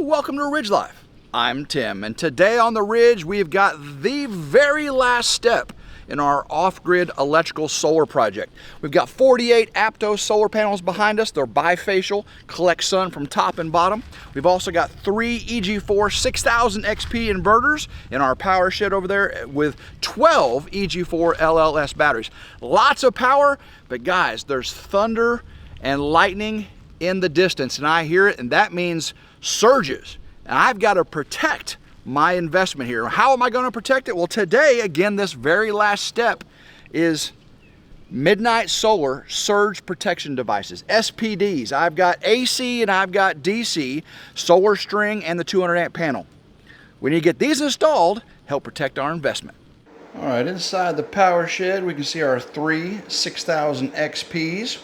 Welcome to RidgeLife. I'm Tim, and today on the Ridge we've got the very last step in our off-grid electrical solar project. We've got 48 HowTos solar panels behind us. They're bifacial, collect sun from top and bottom. We've also got 3 EG4 6000 XP inverters in our power shed over there with 12 EG4 LLS batteries. Lots of power, but guys, there's thunder and lightning in the distance, and I hear it, and that means surges. And I've got to protect my investment here. How am I going to protect it? Well, today, again, this very last step is MidNite Solar Surge Protection Devices, SPDs. I've got AC and I've got DC, solar string, and the 200 amp panel. We need to get these installed, help protect our investment. All right, inside the power shed, we can see our 3 6000 XPs.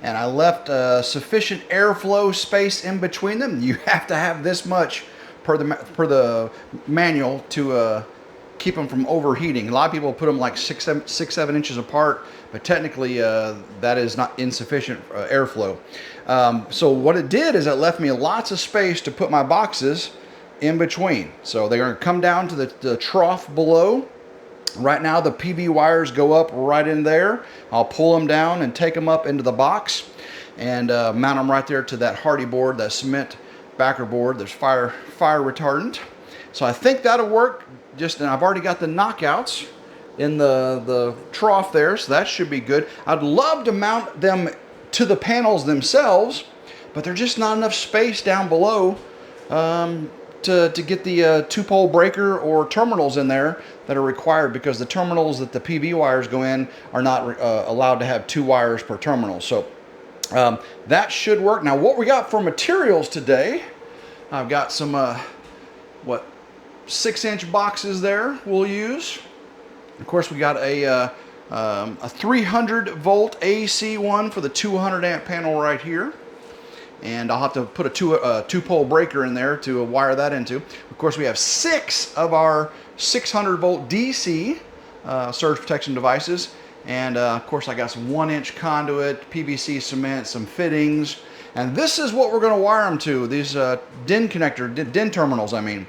And I left sufficient airflow space in between them. You have to have this much per the manual to keep them from overheating. A lot of people put them like 6-7 inches apart, but technically that is not insufficient airflow. So what it did is it left me lots of space to put my boxes in between. So they're going to come down to the trough below. Right now the PV wires go up right in there. I'll pull them down and take them up into the box and mount them right there to that hardy board, that cement backer board. There's fire retardant. So I think that'll work. And I've already got the knockouts in the trough there, so that should be good. I'd love to mount them to the panels themselves, but there's just not enough space down below to get the 2-pole breaker or terminals in there that are required, because the terminals that the PV wires go in are not allowed to have 2 wires per terminal. So that should work. Now what we got for materials today, I've got some 6-inch boxes there we'll use. Of course we got a 300 volt AC one for the 200 amp panel right here. And I'll have to put a 2-pole breaker in there to wire that into. Of course, we have 6 of our 600 volt DC surge protection devices. And of course, I got some 1-inch conduit, PVC cement, some fittings. And this is what we're going to wire them to, these DIN terminals, I mean.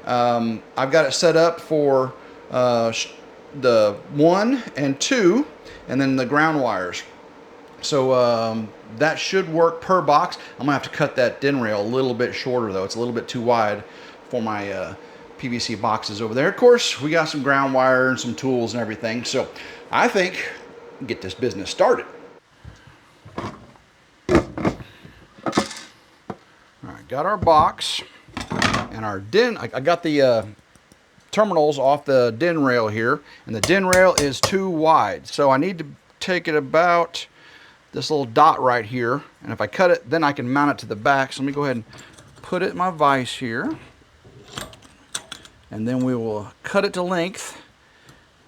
I've got it set up for the 1 and 2, and then the ground wires. So that should work per box. I'm gonna have to cut that DIN rail a little bit shorter though. It's a little bit too wide for my PVC boxes over there. Of course, we got some ground wire and some tools and everything. So I think we'll get this business started. All right, got our box and our DIN. I got the terminals off the DIN rail here, and the DIN rail is too wide. So I need to take it about this little dot right here, and if I cut it, then I can mount it to the back. So let me go ahead and put it in my vise here, and then we will cut it to length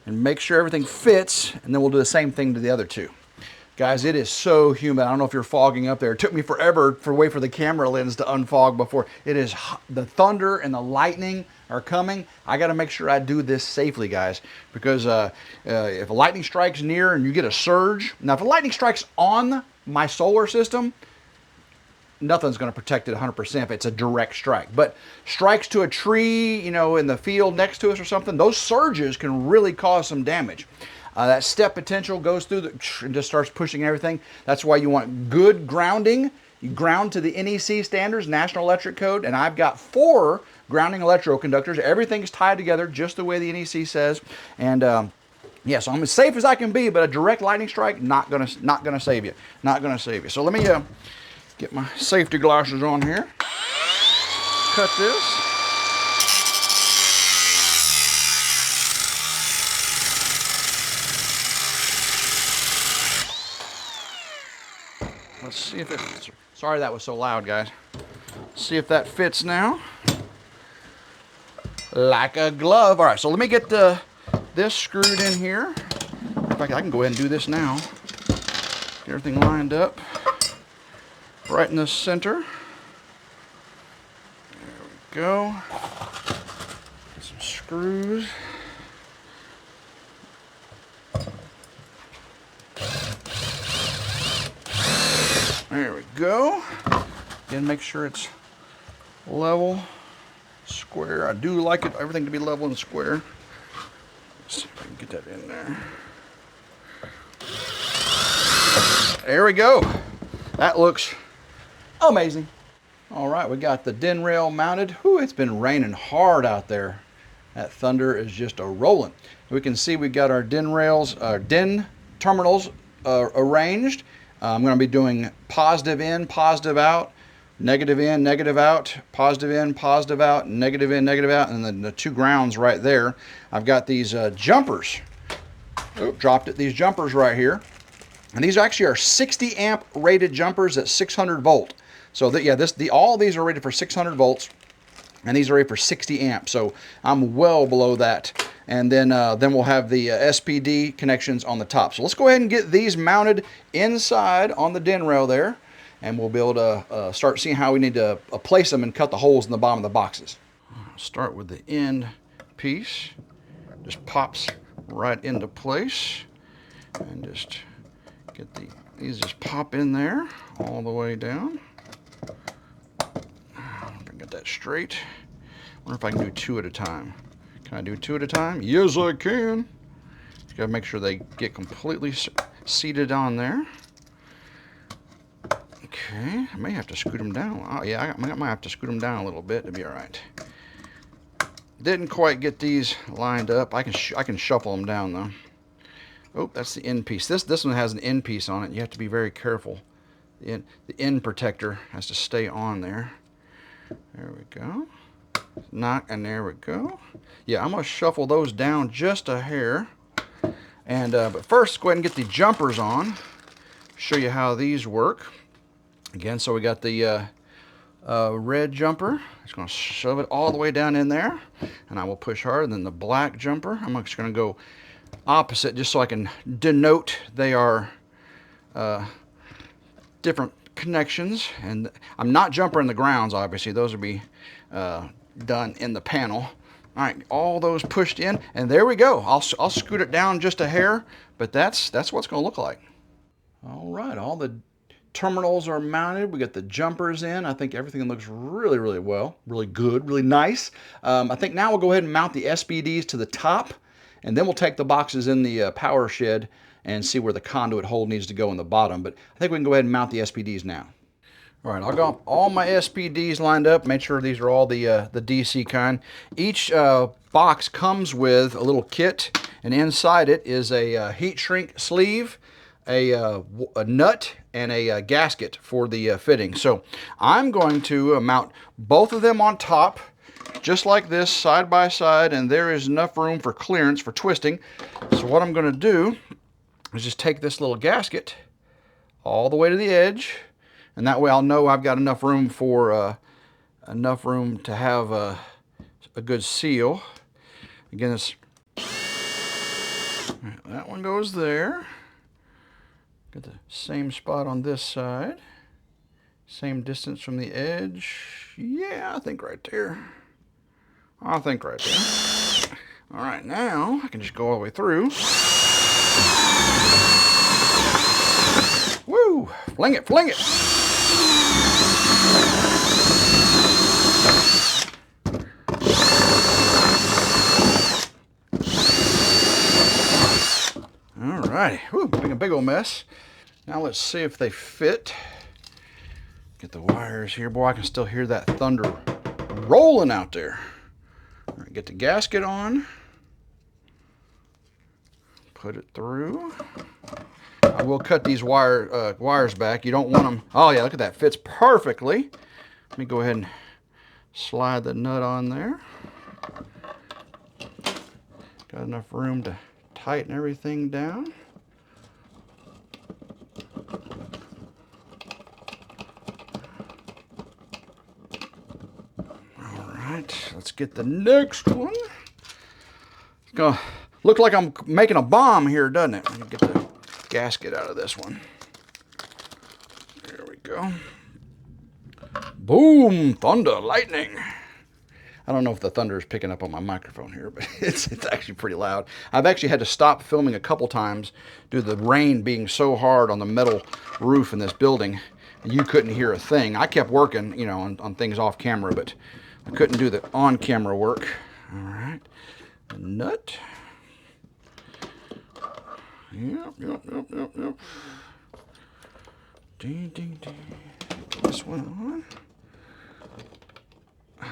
and make sure everything fits, and then we'll do the same thing to the other 2. Guys, it is so humid. I don't know if you're fogging up there. It took me forever to wait for the camera lens to unfog before. It is the thunder and the lightning are coming. I got to make sure I do this safely, guys, because if a lightning strikes near and you get a surge, now if a lightning strikes on my solar system, nothing's going to protect it 100% if it's a direct strike. But strikes to a tree, you know, in the field next to us or something, those surges can really cause some damage. That step potential goes through and just starts pushing everything. That's why you want good grounding. You ground to the NEC standards, National Electric Code, and I've got 4 grounding electroconductors. Everything's tied together just the way the NEC says. And yeah, so I'm as safe as I can be, but a direct lightning strike, not gonna save you. Not gonna save you. So let me get my safety glasses on here. Cut this. Let's see if it, sorry that was so loud, guys. See if that fits now. Like a glove. All right, so let me get this screwed in here. In fact, I can go ahead and do this now. Get everything lined up right in the center. There we go. Get some screws. There we go. Again, make sure it's level, square. I do like it, everything to be level and square. Let's see if I can get that in there. There we go. That looks amazing. All right, we got the den rail mounted. Whew, it's been raining hard out there. That thunder is just a-rolling. We can see we got our den rails, den terminals arranged. I'm going to be doing positive in, positive out, negative in, negative out, positive in, positive out, negative in, negative out, and then the two grounds right there. I've got these jumpers. Oh, dropped it. These jumpers right here. And these actually are 60 amp rated jumpers at 600 volt. So that, yeah, all these are rated for 600 volts, and these are rated for 60 amps. So I'm well below that. And then we'll have the SPD connections on the top. So let's go ahead and get these mounted inside on the den rail there, and we'll be able to start seeing how we need to place them and cut the holes in the bottom of the boxes. I'll start with the end piece. Just pops right into place, and just get these just pop in there all the way down. Get that straight. Wonder if I can do two at a time. Can I do two at a time? Yes, I can. Just gotta make sure they get completely seated on there. Okay, I may have to scoot them down. Oh yeah, I might have to scoot them down a little bit to be all right. Didn't quite get these lined up. I can shuffle them down though. Oh, that's the end piece. This one has an end piece on it. You have to be very careful. The end protector has to stay on there. There we go. And there we go. Yeah, I'm gonna shuffle those down just a hair. And but first, go ahead and get the jumpers on. Show you how these work. Again, so we got the red jumper. Just gonna shove it all the way down in there, and I will push hard. And then the black jumper, I'm just gonna go opposite, just so I can denote they are different connections. And I'm not jumpering the grounds, obviously. Those will be done in the panel. All right, all those pushed in, and there we go. I'll scoot it down just a hair, but that's what it's going to look like. All right, all the terminals are mounted. We got the jumpers in. I think everything looks really, really well, really good, really nice. I think now we'll go ahead and mount the SPDs to the top, and then we'll take the boxes in the power shed and see where the conduit hole needs to go in the bottom. But I think we can go ahead and mount the SPDs now. All right, I'll got all my SPDs lined up. Make sure these are all the DC kind. Each box comes with a little kit, and inside it is a heat shrink sleeve, a nut, and a gasket for the fitting. So I'm going to mount both of them on top, just like this, side by side, and there is enough room for clearance for twisting. So what I'm going to do is just take this little gasket all the way to the edge, and that way I'll know I've got enough room for to have a good seal. Again, that one goes there. Got the same spot on this side. Same distance from the edge. Yeah, I think right there. I think right there. All right, now I can just go all the way through. Woo! Fling it, fling it! All right, woo, making a big old mess. Now let's see if they fit. Get the wires here. Boy, I can still hear that thunder rolling out there. All right, get the gasket on. Put it through. I will cut these wires back. You don't want them. Oh yeah, look at that. Fits perfectly. Let me go ahead and slide the nut on there. Got enough room to tighten everything down. All right, let's get the next one. It's gonna look like I'm making a bomb here, doesn't it? Let me get the gasket out of this one. There we go. Boom! Thunder, lightning. I don't know if the thunder is picking up on my microphone here, but it's actually pretty loud. I've actually had to stop filming a couple times due to the rain being so hard on the metal roof in this building. You couldn't hear a thing. I kept working, you know, on things off camera, but I couldn't do the on-camera work. All right, the nut. Yep. Ding, ding, ding. Get this one on.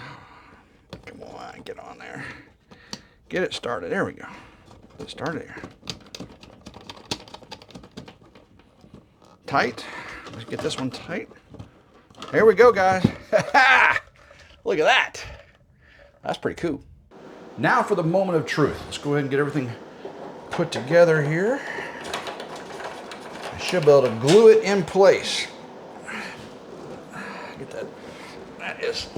Come on, get on there. Get it started. There we go. Get it started there. Tight. Let's get this one tight. Here we go, guys. Look at that. That's pretty cool. Now for the moment of truth. Let's go ahead and get everything put together here. I should be able to glue it in place. Get that. That is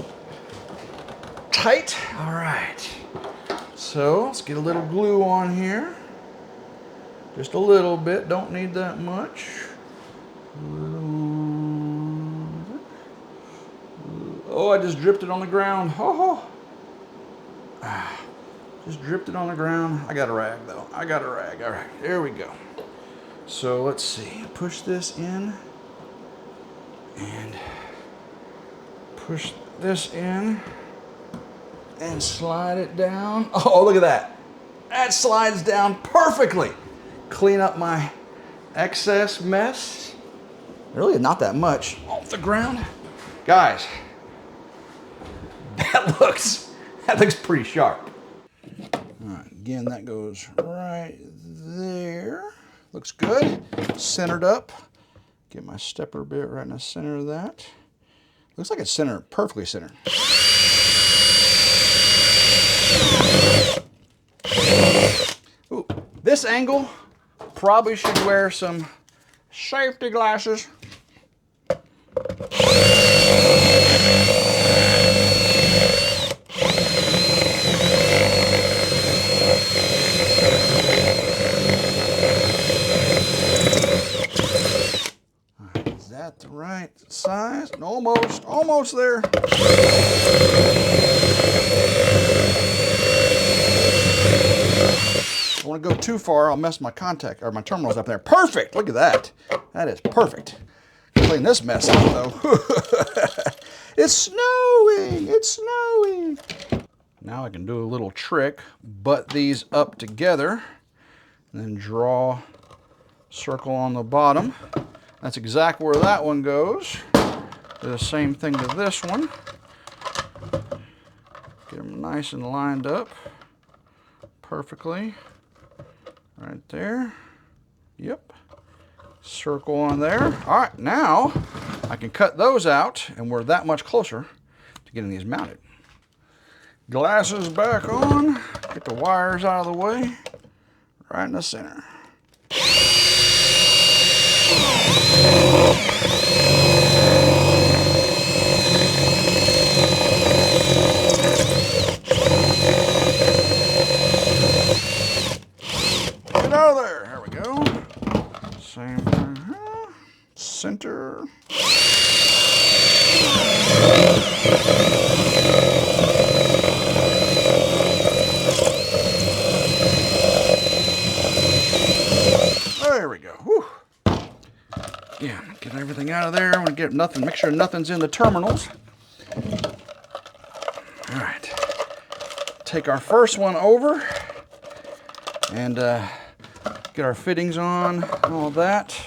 tight. All right. So let's get a little glue on here. Just a little bit. Don't need that much. Oh, I just dripped it on the ground. Oh. Just dripped it on the ground. I got a rag though. I got a rag. All right, there we go. So let's see. Push this in and push this in and slide it down. Oh, look at that. That slides down perfectly. Clean up my excess mess. Really not that much off the ground. Guys, that looks pretty sharp. All right, again, that goes right there. Looks good. Centered up. Get my stepper bit right in the center of that. Looks like it's centered, perfectly centered. Ooh, this angle, probably should wear some safety glasses. Is that the right size? Almost there. I want to go too far, I'll mess my contact or my terminals up there. Perfect! Look at that. That is perfect. Clean this mess up though. It's snowing! It's snowing! Now I can do a little trick, butt these up together, and then draw a circle on the bottom. That's exactly where that one goes. Do the same thing to this one. Get them nice and lined up perfectly. Right there. Yep. Circle on there. All right, now I can cut those out and we're that much closer to getting these mounted. Glasses back on. Get the wires out of the way. Right in the center. Get out of there. Here we go. Same thing here. Center. There we go. Whew. Yeah, get everything out of there. I want to get nothing, make sure nothing's in the terminals. All right. Take our first one over and get our fittings on, all that.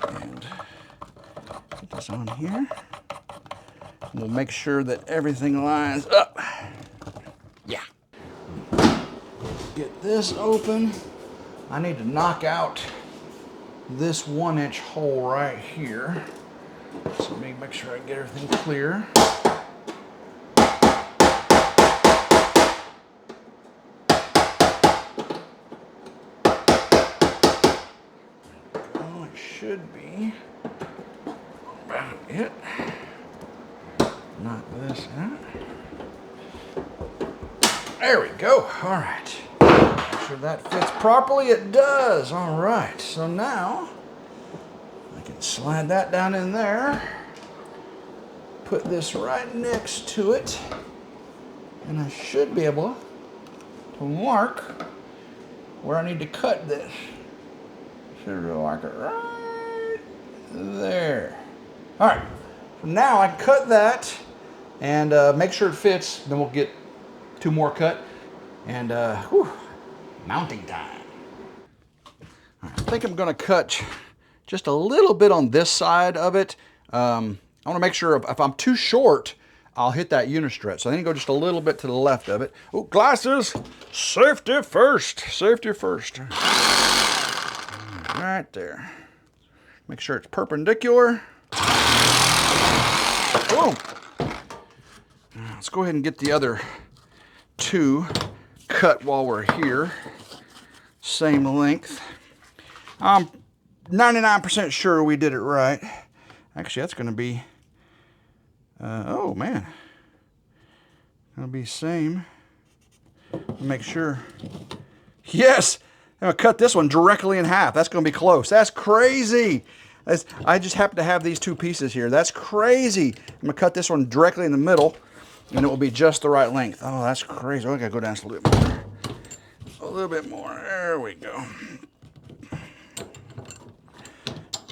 And put this on here. And we'll make sure that everything lines up. Yeah. Get this open. I need to knock out this 1-inch hole right here. So let me make sure I get everything clear. Oh, it should be about it. Knock this out. There we go. All right. Make sure that fits properly. It does. All right. So now I can slide that down in there. Put this right next to it. And I should be able to mark where I need to cut this. Should be like it right there. All right, now I cut that and make sure it fits. Then we'll get 2 more cut and mounting time. All right, I think I'm gonna cut just a little bit on this side of it. I wanna make sure if I'm too short, I'll hit that unistretch. So I need to go just a little bit to the left of it. Oh, glasses, safety first, safety first. Right there. Make sure it's perpendicular. Oh. Let's go ahead and get the other 2 cut while we're here. Same length. I'm 99% sure we did it right. Actually, that's going to be, oh man, gonna be same. Make sure. Yes, I'm gonna cut this one directly in half. That's gonna be close. That's crazy. I just happen to have these 2 pieces here. That's crazy. I'm gonna cut this one directly in the middle, and it will be just the right length. Oh, that's crazy. Oh, I gotta go down just a little bit more. A little bit more. There we go.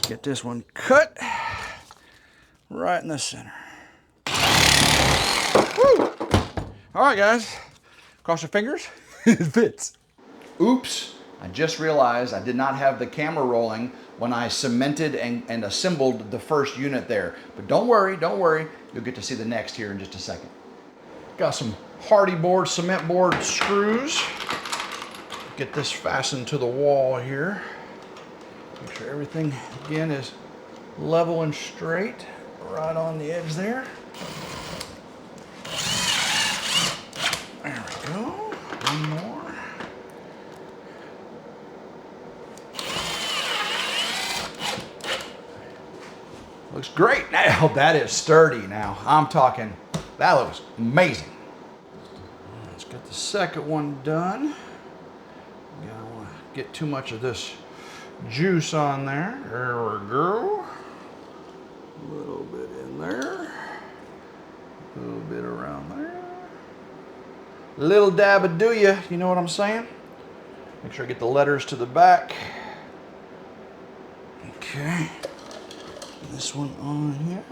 Get this one cut right in the center. Woo! All right, guys. Cross your fingers. It fits. Oops. I just realized I did not have the camera rolling when I cemented and assembled the first unit there. But don't worry, don't worry. You'll get to see the next here in just a second. Got some hardy board, cement board screws. Get this fastened to the wall here. Make sure everything, again, is level and straight. Right on the edge there. There we go. One more. Looks great. Now that is sturdy now. I'm talking, that looks amazing. Let's get the second one done. Don't want to get too much of this juice on there. There we go. A little bit in there. A little bit around there. Little dab of do ya, you know what I'm saying? Make sure I get the letters to the back. Okay. This one on here.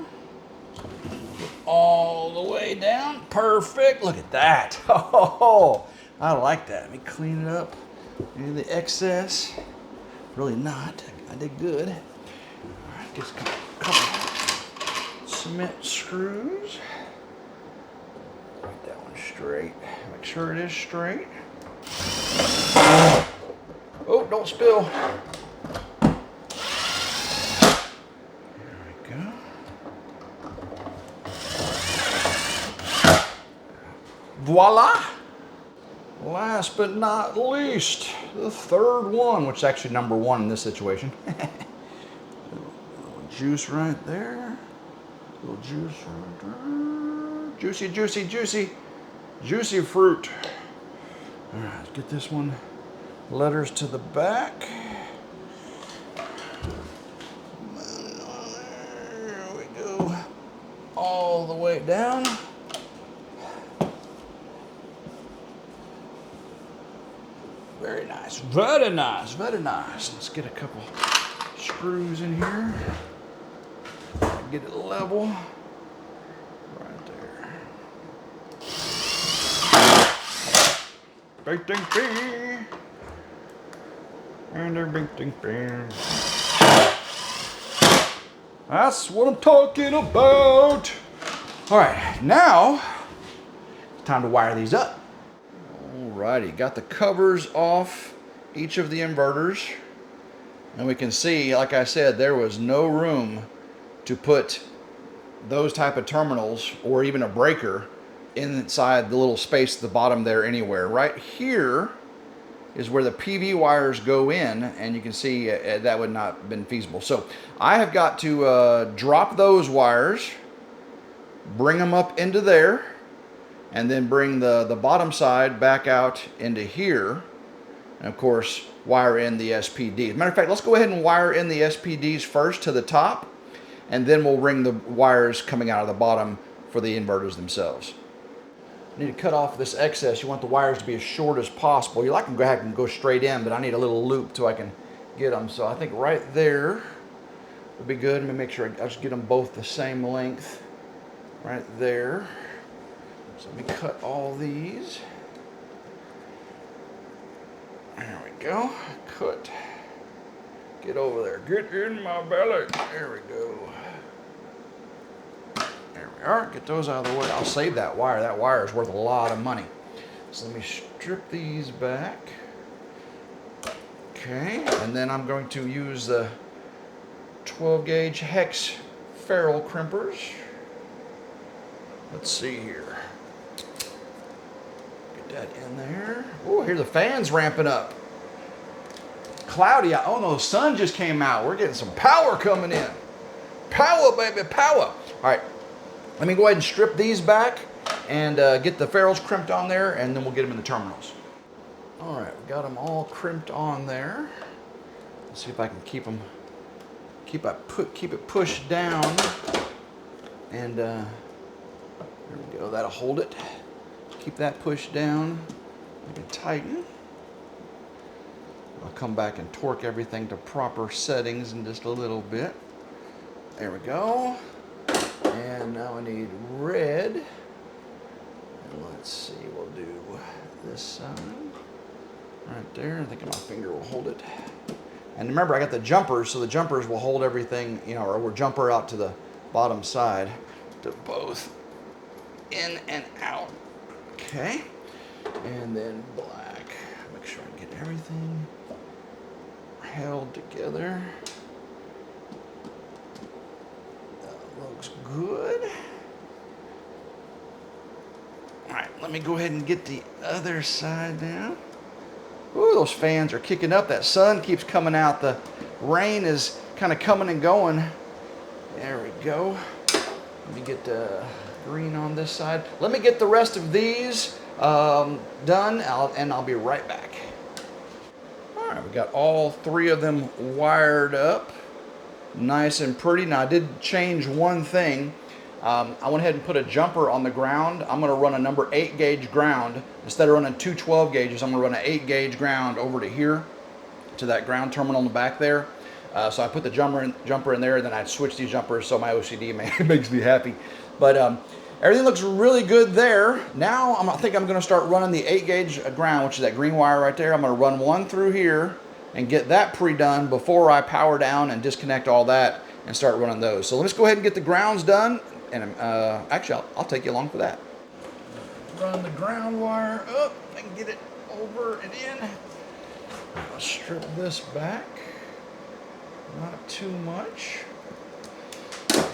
All the way down. Perfect. Look at that. Oh, I like that. Let me clean it up. Maybe the excess. Really not. I did good. All right, get a couple cement screws. Get that one straight. Make sure it is straight. Oh, don't spill. There we go. Voila! Last but not least, the third one, which is actually number 1 in this situation. Little juice right there. Little juice right there. Juicy, juicy, juicy. Juicy fruit. All right, let's get this one. Letters to the back. There we go. All the way down. Very nice. Very nice. Very nice. Let's get a couple screws in here. Get it level. Bing, ding, bing. And they're bing, ding, bing. That's what I'm talking about. All right, now, time to wire these up. Alrighty, got the covers off each of the inverters. And we can see, like I said, there was no room to put those type of terminals or even a breaker inside the little space at the bottom there anywhere. Right here is where the PV wires go in, and you can see that would not have been feasible. So I have got to drop those wires, bring them up into there, and then bring the bottom side back out into here, and of course wire in the SPD. As a matter of fact, let's go ahead and wire in the SPDs first to the top, and then we'll ring the wires coming out of the bottom for the inverters themselves. I need to cut off this excess. You want the wires to be as short as possible. You like them to go straight in, but I need a little loop so I can get them. So I think right there would be good. Let me make sure I just get them both the same length right there. So let me cut all these. There we go. Cut. Get over there. Get in my belly. There we go. There we are. Get those out of the way. I'll save that wire. That wire is worth a lot of money. So let me strip these back. Okay. And then I'm going to use the 12 gauge hex ferrule crimpers. Let's see here. Get that in there. Oh, here the fan's ramping up. Cloudy out. Oh no, the sun just came out. We're getting some power coming in. Power, baby, power. All right, let me go ahead and strip these back and get the ferrules crimped on there, and then we'll get them in the terminals. All right, we got them all crimped on there. Let's see if I can keep it pushed down, and there we go. That'll hold it. Keep that pushed down. We can tighten. I'll come back and torque everything to proper settings in just a little bit. There we go. And now I need red. And let's see, we'll do this side right there. I think my finger will hold it. And remember, I got the jumpers, so the jumpers will hold everything, you know, or we'll jumper out to the bottom side to both in and out. Okay. And then black. Make sure I get everything held together. That looks good. All right, let me go ahead and get the other side down. Ooh, those fans are kicking up. That sun keeps coming out. The rain is kind of coming and going. There we go. Let me get the green on this side. Let me get the rest of these done, and I'll be right back. All right, we got all three of them wired up, nice and pretty. Now I did change one thing. I went ahead and put a jumper on the ground. I'm going to run a number 8 gauge ground. Instead of running two 12 gauges, I'm going to run an 8 gauge ground over to here, to that ground terminal in the back there. So I put the jumper in there, and then I switched these jumpers, so my OCD makes me happy. But everything looks really good there. Now I think I'm going to start running the 8 gauge ground, which is that green wire right there. I'm going to run one through here and get that pre-done before I power down and disconnect all that and start running those. So let's go ahead and get the grounds done. And actually, I'll take you along for that. Run the ground wire up and get it over and in. I'll strip this back. Not too much.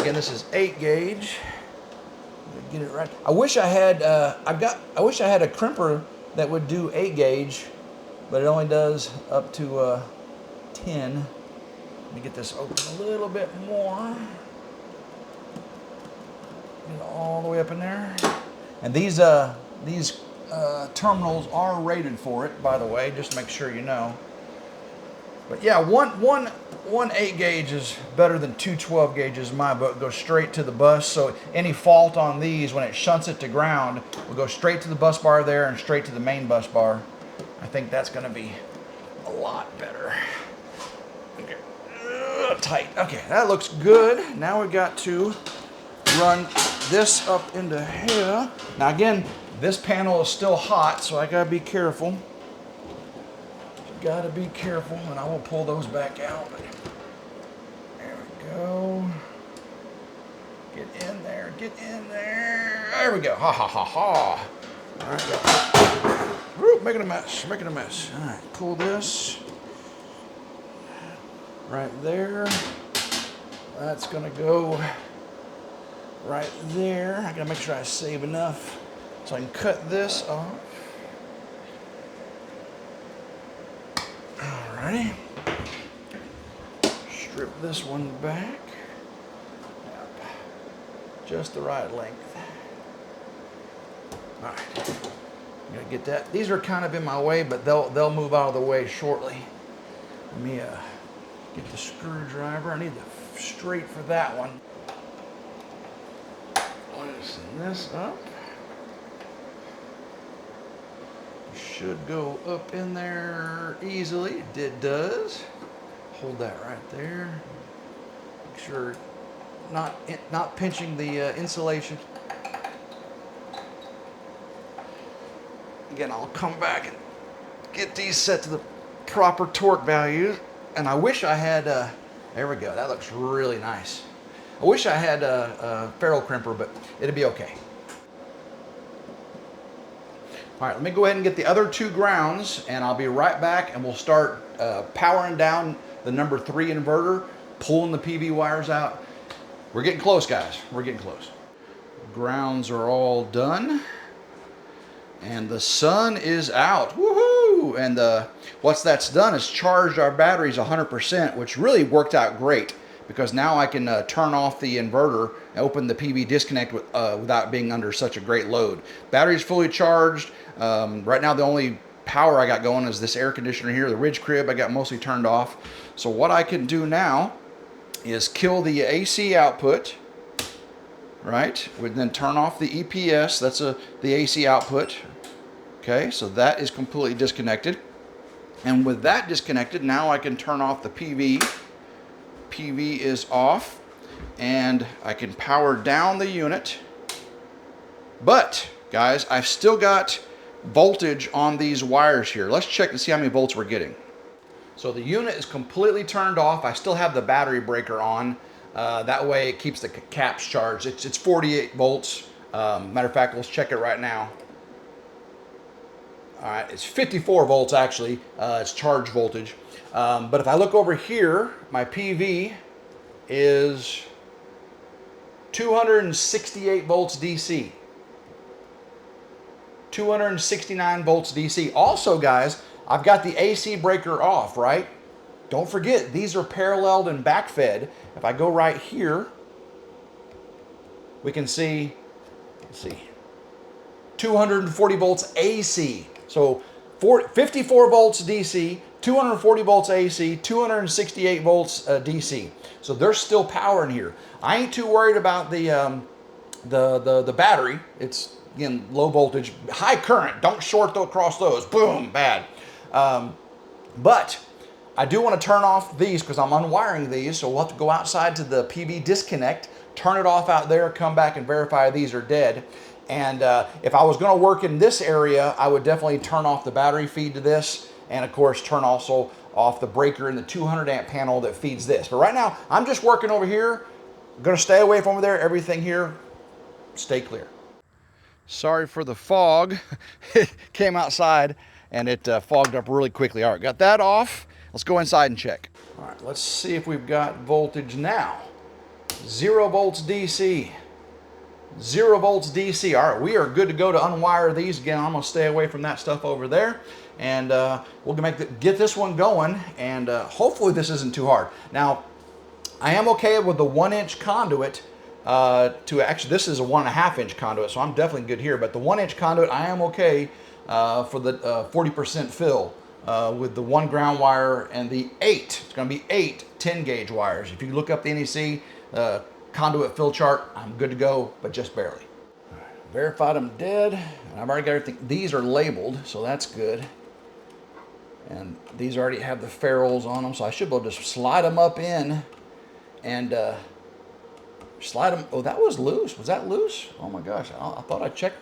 Again, this is 8 gauge. Get it right. I wish I had. I wish I had a crimper that would do 8 gauge, but it only does up to 10. Let me get this open a little bit more. Get it all the way up in there. And these terminals are rated for it, by the way, just to make sure you know. But yeah, one 8 gauge is better than two 12 gauges in my book. Goes straight to the bus, so any fault on these, when it shunts it to ground, will go straight to the bus bar there and straight to the main bus bar. I think that's going to be a lot better. Okay. Tight. Okay, that looks good. Now we got to run this up into here. Now again, this panel is still hot, so I gotta be careful. Gotta be careful, and I will pull those back out. There we go. Get in there, get in there. There we go. Ha ha ha ha. All right, whoop, making a mess, making a mess. All right, pull this right there. That's gonna go right there. I gotta make sure I save enough so I can cut this off. Alrighty. Strip this one back. Yep. Just the right length. Alright. I'm gonna get that. These are kind of in my way, but they'll move out of the way shortly. Let me get the screwdriver. I need the straight for that one. Loosen this up. Should go up in there easily. It does. Hold that right there. Make sure not pinching the insulation. Again, I'll come back and get these set to the proper torque values. And I wish I had, there we go, that looks really nice. I wish I had a ferrule crimper, but it'd be okay. All right, let me go ahead and get the other 2 grounds, and I'll be right back, and we'll start powering down the number 3 inverter, pulling the PV wires out. We're getting close, guys. We're getting close. Grounds are all done. And the sun is out. Woohoo! And what that's done is charged our batteries 100%, which really worked out great because now I can turn off the inverter and open the PV disconnect without being under such a great load. Battery's fully charged. Right now the only power I got going is this air conditioner here, the Ridge crib I got mostly turned off. So what I can do now is kill the AC output, right? We'd then turn off the EPS, that's the AC output. Okay, so that is completely disconnected. And with that disconnected, now I can turn off the PV. PV is off, and I can power down the unit. But, guys, I've still got voltage on these wires here. Let's check and see how many volts we're getting. So the unit is completely turned off. I still have the battery breaker on. That way it keeps the caps charged. It's 48 volts. Matter of fact, let's check it right now. All right, it's 54 volts actually. It's charge voltage. But if I look over here, my PV is 268 volts DC. 269 volts DC. Also, guys, I've got the AC breaker off, right? Don't forget, these are paralleled and backfed. If I go right here, we can see, let's see, 240 volts AC. So 54 volts DC, 240 volts AC, 268 volts DC. So there's still power in here. I ain't too worried about the battery. It's, again, low voltage, high current. Don't short across those. Boom, bad. But I do want to turn off these because I'm unwiring these. So we'll have to go outside to the PV disconnect, turn it off out there, come back and verify these are dead. And if I was going to work in this area, I would definitely turn off the battery feed to this, and of course turn also off the breaker in the 200 amp panel that feeds this. But right now, I'm just working over here. I'm going to stay away from over there. Everything here, stay clear. Sorry for the fog. It came outside and it fogged up really quickly. All right, got that off. Let's go inside and check. All right, let's see if we've got voltage now. 0 volts DC. 0 volts DC. All right, we are good to go to unwire these. Again, I'm going to stay away from that stuff over there. And we'll get this one going. And hopefully this isn't too hard. Now, I am okay with the 1-inch conduit. Actually, this is a 1.5-inch conduit, so I'm definitely good here. But the 1-inch conduit, I am okay for the 40% fill with the 1 ground wire and the 8. It's going to be 8 10-gauge wires. If you look up the NEC conduit fill chart, I'm good to go, but just barely. Right, verified them dead, and I've already got everything. These are labeled, so that's good. And these already have the ferrules on them, so I should be able to just slide them up in and slide them. Oh, that was loose. Was that loose? Oh my gosh! I thought I checked.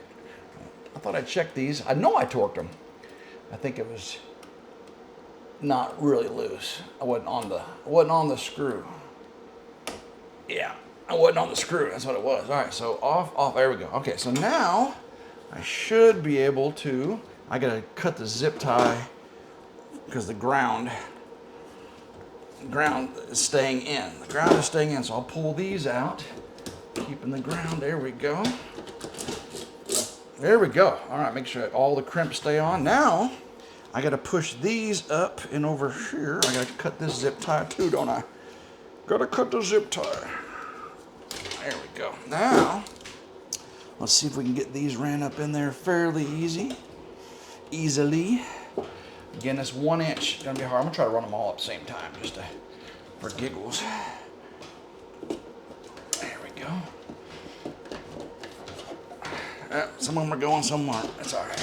I thought I checked these. I know I torqued them. I think it was not really loose. I wasn't on the screw. Yeah, I wasn't on the screw. That's what it was. All right, so off. There we go. Okay, so now I should be able to. I gotta cut the zip tie because the ground is staying in. The ground is staying in, so I'll pull these out, keeping the ground. There we go. There we go. All right, make sure that all the crimps stay on. Now, I got to push these up and over here. I got to cut this zip tie too, don't I? Got to cut the zip tie. There we go. Now, let's see if we can get these ran up in there fairly easily. Again, this 1-inch is going to be hard. I'm going to try to run them all at the same time just for giggles. There we go. Some of them are going, some aren't. That's all right.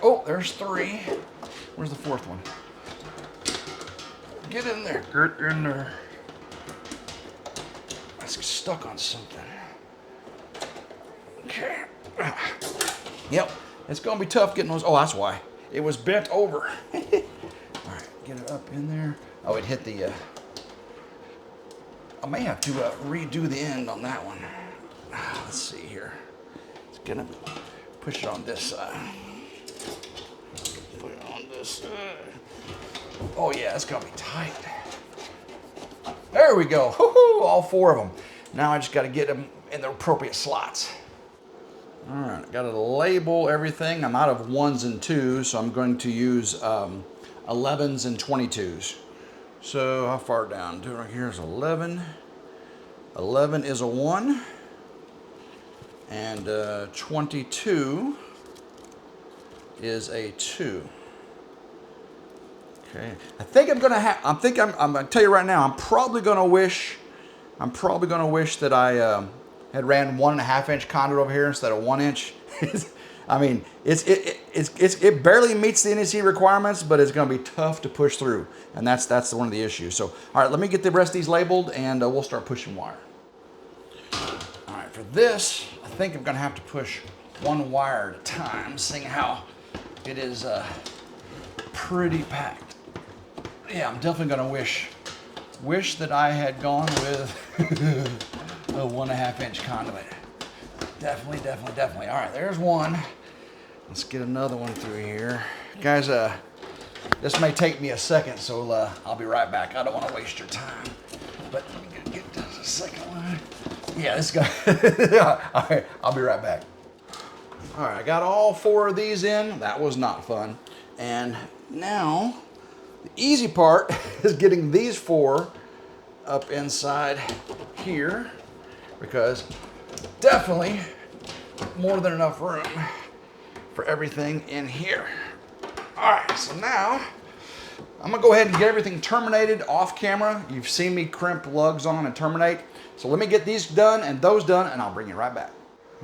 Oh, there's 3. Where's the 4th one? Get in there. Get in there. stuck on something. Okay. Yep, it's gonna be tough getting those. Oh, that's why. It was bent over. All right, get it up in there. Oh, it hit the, I may have to redo the end on that one. Let's see here. It's gonna push it on this side. Put it on this side. Oh yeah, it's gonna be tight. There we go. Woo-hoo, all 4 of them. Now I just got to get them in the appropriate slots. All right, got to label everything. I'm out of 1s and 2s, so I'm going to use 11s and 22s. So how far down? Right here is 11. 11 is a 1, and 22 is a 2. Okay. I think I'm gonna have. I'm gonna tell you right now. I'm probably gonna wish that I had ran 1.5 inch conduit over here instead of 1 inch. I mean, it barely meets the NEC requirements, but it's gonna be tough to push through, and that's one of the issues. So, all right, let me get the rest of these labeled, and we'll start pushing wire. All right, for this, I think I'm gonna have to push 1 wire at a time, seeing how it is pretty packed. Yeah, I'm definitely gonna wish that I had gone with a 1.5 inch conduit. Definitely. All right, there's one. Let's get another one through here. Guys, this may take me a second, so I'll be right back. I don't want to waste your time. But let me get the second one. Yeah, this guy. All right, I'll be right back. All right, I got all 4 of these in. That was not fun. And now, the easy part is getting these 4 up inside here, because definitely more than enough room for everything in here. All right, so now I'm gonna go ahead and get everything terminated off camera. You've seen me crimp lugs on and terminate. So let me get these done and those done, and I'll bring you right back.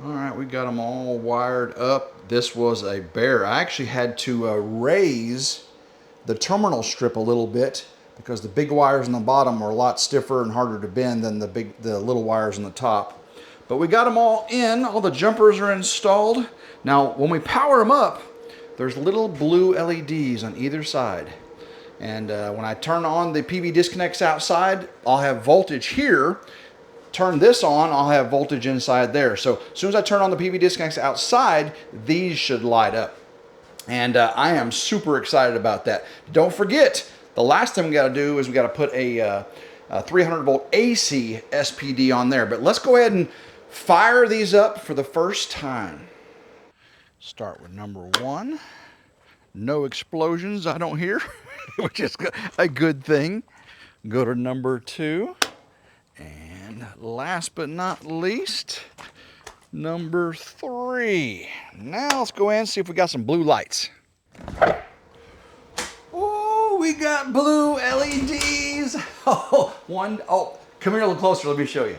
All right, we got them all wired up. This was a bear. I actually had to raise the terminal strip a little bit because the big wires on the bottom were a lot stiffer and harder to bend than the little wires on the top. But we got them all in. All the jumpers are installed. Now, when we power them up, there's little blue LEDs on either side. And when I turn on the PV disconnects outside, I'll have voltage here. Turn this on, I'll have voltage inside there. So as soon as I turn on the PV disconnects outside, these should light up. And I am super excited about that. Don't forget, the last thing we got to do is we got to put a 300 volt AC SPD on there. But let's go ahead and fire these up for the first time. Start with number 1. No explosions I don't hear, which is a good thing. Go to number 2. And last but not least, number 3. Now let's go ahead and see if we got some blue lights. Oh, we got blue LEDs. Oh, come here a little closer. Let me show you.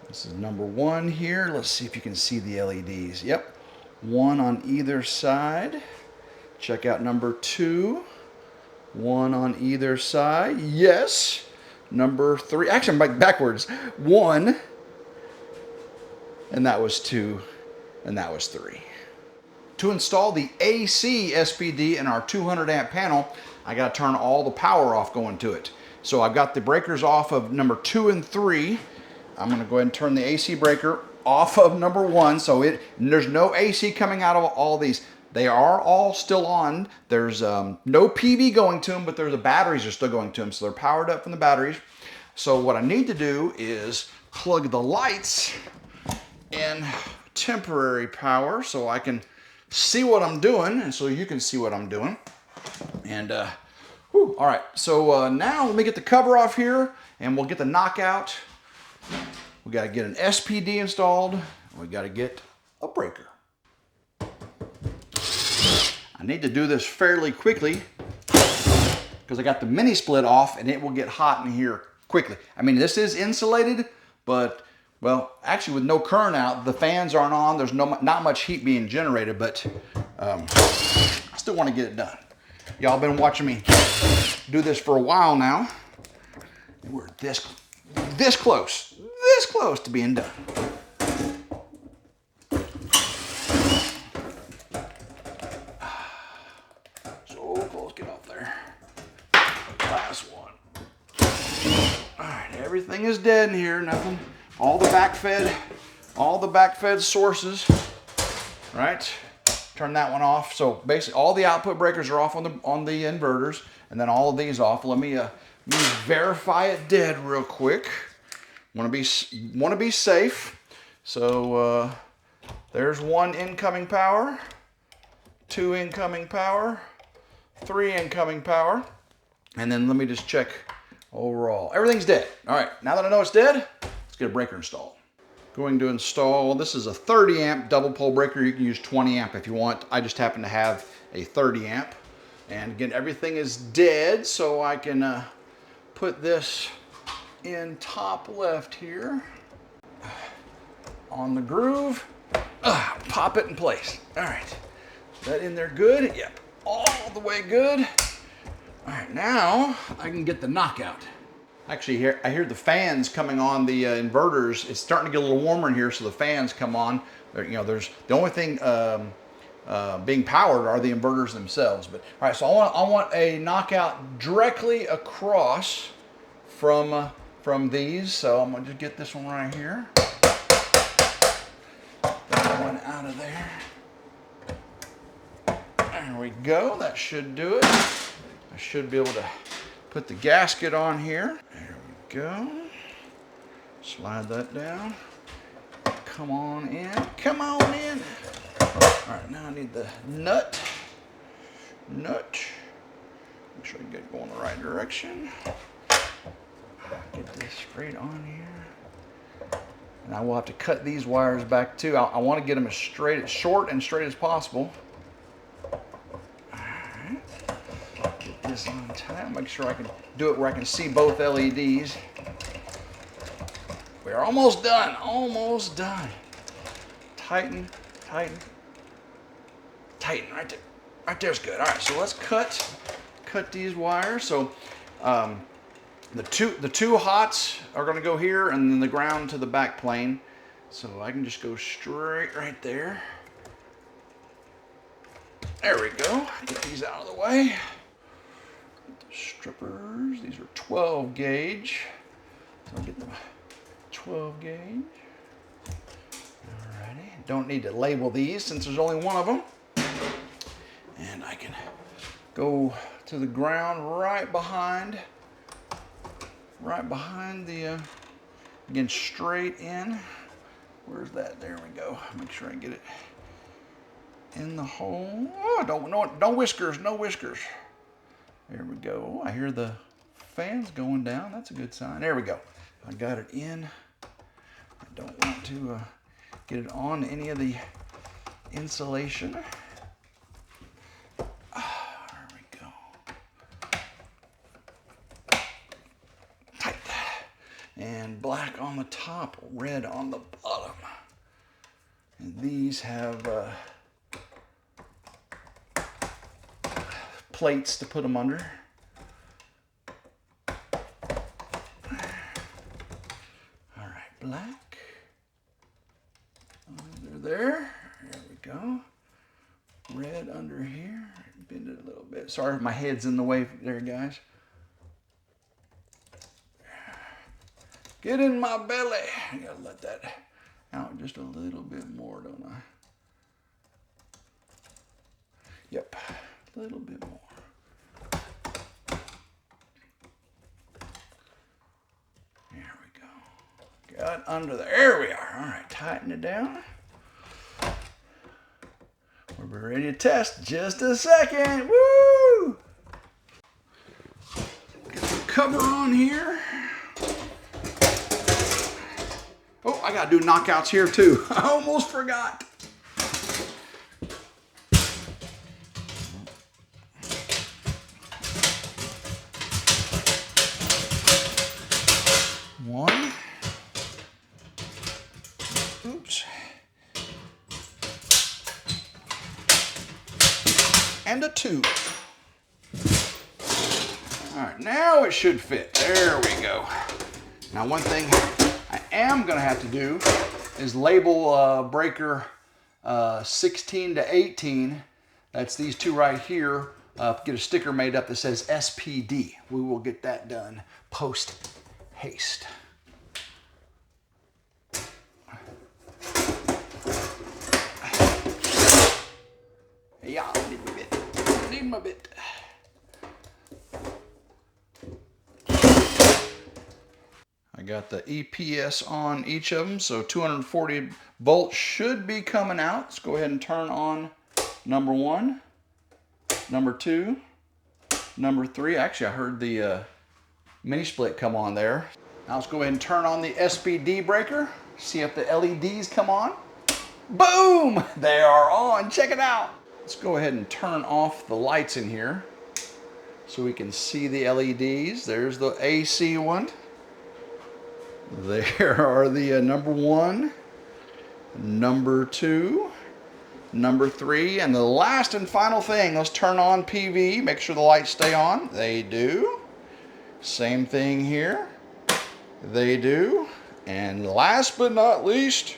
This is number 1 here. Let's see if you can see the LEDs. Yep, 1 on either side. Check out number 2. 1 on either side. Yes. Number 3. Actually, I'm backwards. 1. And that was 2. And that was 3. To install the AC SPD in our 200 amp panel, I got to turn all the power off going to it. So I've got the breakers off of number 2 and 3. I'm going to go ahead and turn the AC breaker off of number 1. So there's no AC coming out of all these. They are all still on. There's no PV going to them, but the batteries are still going to them. So they're powered up from the batteries. So what I need to do is plug the lights in temporary power so I can see what I'm doing and so you can see what I'm doing. And all right, so now let me get the cover off here and we'll get the knockout. We got to get an SPD installed. We got to get a breaker. I need to do this fairly quickly because I got the mini split off and it will get hot in here quickly. I mean, this is insulated, but well, actually with no current out, the fans aren't on. There's not much heat being generated, but I still want to get it done. Y'all been watching me do this for a while now. We're this close close to being done. So close, get off there. Last one. All right, everything is dead in here, nothing. All the backfed sources, right? Turn that one off. So basically all the output breakers are off on the inverters, and then all of these off. Let me verify it dead real quick. Want to be safe. So there's 1 incoming power, 2 incoming power, 3 incoming power, and then let me just check overall. Everything's dead. All right, now that I know it's dead, let's get a breaker installed. Going to install, this is a 30 amp double pole breaker. You can use 20 amp if you want. I just happen to have a 30 amp. And again, everything is dead, so I can put this in top left here on the groove. Pop it in place. All right, that in there good? Yep, all the way good. All right, now I can get the knockout. Actually, I hear the fans coming on the inverters. It's starting to get a little warmer in here, so the fans come on. There's the only thing being powered are the inverters themselves. But all right, so I want a knockout directly across from these. So I'm gonna just get this one right here. That one out of there. There we go. That should do it. I should be able to put the gasket on here. There we go. Slide that down. Come on in. Come on in. All right, now I need the nut. Make sure I get it going the right direction. Get this straight on here. And I will have to cut these wires back too. I want to get them as short and straight as possible. This on time. Make sure I can do it where I can see both LEDs. We're almost done. Almost done. Tighten. Right there. Right there's good. All right, so let's cut these wires. So the two hots are going to go here, and then the ground to the back plane. So I can just go straight right there. There we go. Get these out of the way. Strippers, these are 12 gauge. So I'll get the 12 gauge. Alrighty, don't need to label these since there's only one of them. And I can go to the ground right behind the, again, straight in. Where's that? There we go. Make sure I get it in the hole. Oh, no whiskers, no whiskers. There we go. I hear the fans going down. That's a good sign. There we go. I got it in. I don't want to get it on any of the insulation. There we go. Tight. And black on the top, red on the bottom. And these have plates to put them under. All right, black. Under there. There we go. Red under here. Bend it a little bit. Sorry if my head's in the way there, guys. Get in my belly. I gotta let that out just a little bit more, don't I? Yep, a little bit more. There we go. Got under there we are. All right, tighten it down. We'll be ready to test just a second. Woo! Get the cover on here. Oh, I gotta do knockouts here too. I almost forgot. One. Oops. And a two. All right, now it should fit. There we go. Now one thing, am gonna have to do is label breaker 16 to 18. That's these two right here. Get a sticker made up that says SPD. We will get that done post haste. Yeah, need my bit. Need my bit. I got the EPS on each of them, so 240 volts should be coming out. Let's go ahead and turn on number 1, number 2, number 3. Actually, I heard the mini split come on there. Now let's go ahead and turn on the SPD breaker. See if the LEDs come on. Boom! They are on. Check it out. Let's go ahead and turn off the lights in here so we can see the LEDs. There's the AC one. There are the number 1, number 2, number 3, and the last and final thing, let's turn on PV, make sure the lights stay on. They do. Same thing here. They do. And last but not least,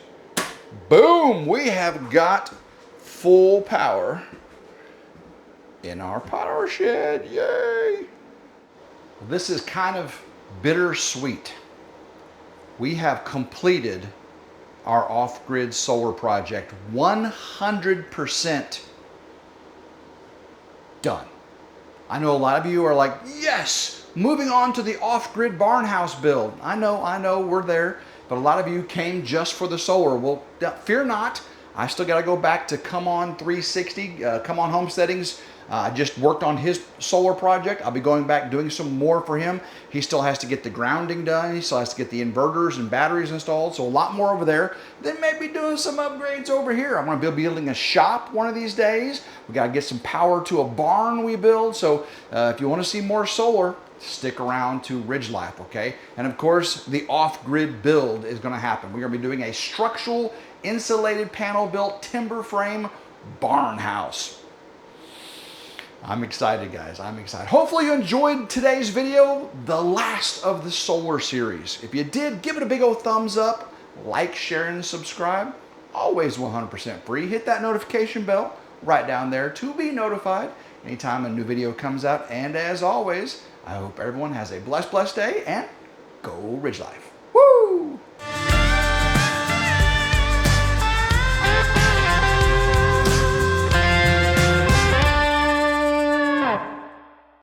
boom, we have got full power in our power shed. Yay! This is kind of bittersweet. We have completed our off-grid solar project 100% done. I know a lot of you are like, yes, moving on to the off-grid barn house build. I know, we're there, but a lot of you came just for the solar. Well, fear not. I still got to go back to Come On 360, Come On Homesteadings. I just worked on his solar project. I'll be going back doing some more for him. He still has to get the grounding done. He still has to get the inverters and batteries installed. So a lot more over there. Then maybe doing some upgrades over here. I'm going to be building a shop one of these days. We got to get some power to a barn we build. So if you want to see more solar, stick around to RidgeLife, okay? And of course, the off-grid build is going to happen. We're going to be doing a structural insulated panel built timber frame barn house. I'm excited, guys. I'm excited. Hopefully you enjoyed today's video, the last of the solar series. If you did, give it a big old thumbs up, like, share, and subscribe. Always 100% free. Hit that notification bell right down there to be notified anytime a new video comes out. And as always, I hope everyone has a blessed day and go RidgeLife.